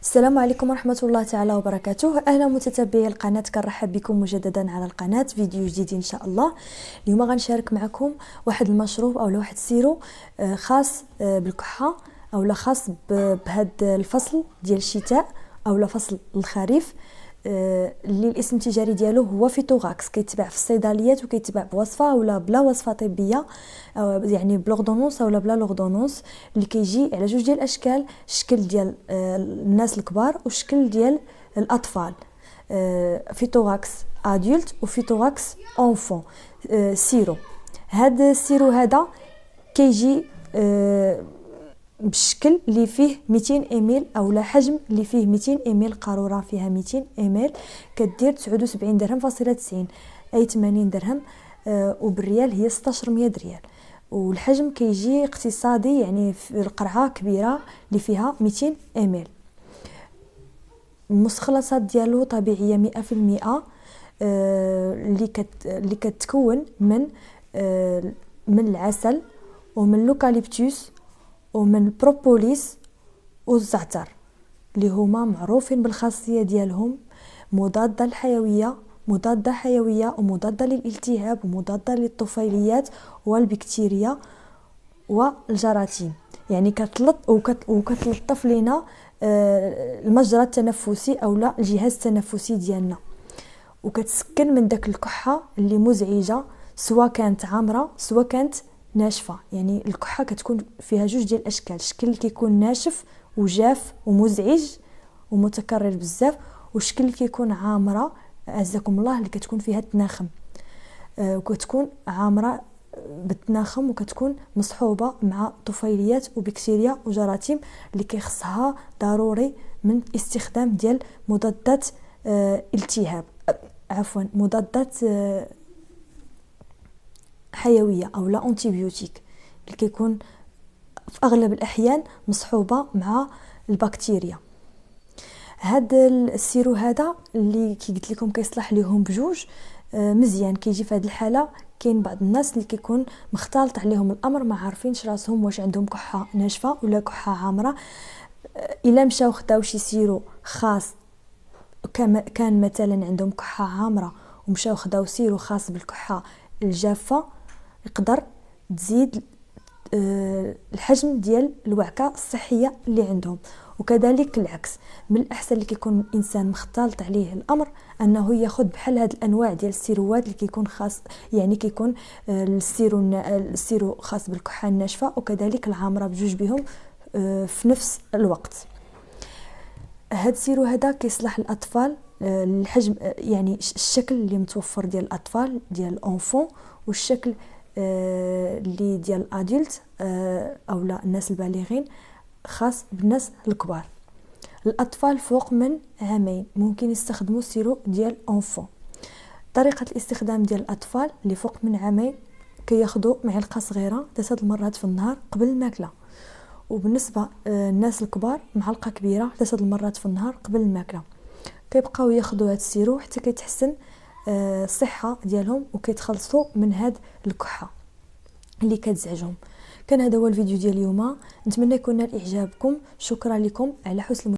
السلام عليكم ورحمة الله تعالى وبركاته. أهلا متتبعي القناة، كنرحب بكم مجددا على القناة فيديو جديد إن شاء الله. اليوم غنشارك معكم واحد المشروب أو واحد السيرو خاص بالكحة أو خاص بهذا الفصل ديال الشتاء أو فصل الخريف، اللي الاسم التجاري ديالو هو فيتوغاكس. كيتباع في الصيدليات وكيتباع بوصفه ولا بلا وصفه طبيه، يعني بلوردونونس اولا بلا لوردونونس، اللي كيجي على جوج ديال الاشكال: الشكل ديال الناس الكبار والشكل ديال الاطفال. فيتوغاكس ادولت وفيتوغاكس اونفون سيرو. هذا السيرو هذا كيجي بالشكل اللي فيه 200 اميل او لا حجم اللي فيه 200 اميل، قاروره فيها 200 اميل كدير 79 درهم فاصله 90 اي 80 درهم، وبالريال هي 1600 ريال. والحجم كيجي اقتصادي، يعني في القرعه كبيره اللي فيها 200 اميل. المستخلصات ديالو طبيعيه 100%، اللي كتكون من العسل ومن اللوكاليبتوس ومن البروبوليس والزعتر، اللي هما معروفين بالخاصيه ديالهم مضاده حيويه ومضاده للالتهاب ومضاده للطفيليات والبكتيريا والجراثيم. يعني وكتلطف لنا المجرى التنفسي او لا الجهاز التنفسي ديالنا، وكتسكن من داك الكحه اللي مزعجه، سواء كانت عامره سواء كانت ناشفه. يعني الكحه كتكون فيها جوج ديال الاشكال: الشكل اللي كيكون ناشف وجاف ومزعج ومتكرر بزاف، والشكل اللي كيكون عامره عزكم الله اللي كتكون فيها التناخم، وكتكون عامره بالتناخم وكتكون مصحوبه مع طفيليات وبكتيريا وجراثيم، اللي كيخصها ضروري من استخدام ديال مضادات التهاب، عفوا مضادات حيويه او لا انتيبيوتيك، اللي كيكون في اغلب الاحيان مصحوبه مع البكتيريا. هذا السيرو هذا اللي قلت لكم كيصلح لهم بجوج مزيان. كيجي في هذه الحاله كاين بعض الناس اللي كيكون مختلط عليهم الامر، ما عارفينش راسهم واش عندهم كحه ناشفه ولا كحه عامره. الا مشاو خداو شي سيرو خاص، كان مثلا عندهم كحه عامره ومشاو خداو سيرو خاص بالكحه الجافه، يقدر تزيد الحجم ديال الوعكه الصحيه اللي عندهم. وكذلك العكس، من الاحسن اللي كيكون الانسان مختلط عليه الامر انه ياخذ بحال هاد الانواع ديال السيروات اللي كيكون خاص، يعني كيكون السيرو خاص بالكحه الناشفه وكذلك العامره، بجوج بهم في نفس الوقت. هاد السيرو هذا كيصلح الاطفال، الحجم يعني الشكل اللي متوفر ديال الاطفال ديال الانفون، والشكل اللي ديال الادلت او لا الناس البالغين، خاص بالناس الكبار. الاطفال فوق من عامين ممكن يستخدموا سيرو ديال انفون. طريقه الاستخدام ديال الاطفال اللي فوق من عامين كياخذوا معلقه صغيره 3 المرات في النهار قبل الماكله، وبالنسبه الناس الكبار معلقه كبيره 3 المرات في النهار قبل الماكله. كيبقاو ياخذوا هذا السيرو حتى كيتحسن الصحه ديالهم وكيتخلصوا من هاد الكحه اللي كتزعجهم. كان هذا هو الفيديو ديال اليوم، نتمنى يكون نال اعجابكم. شكرا لكم على حسن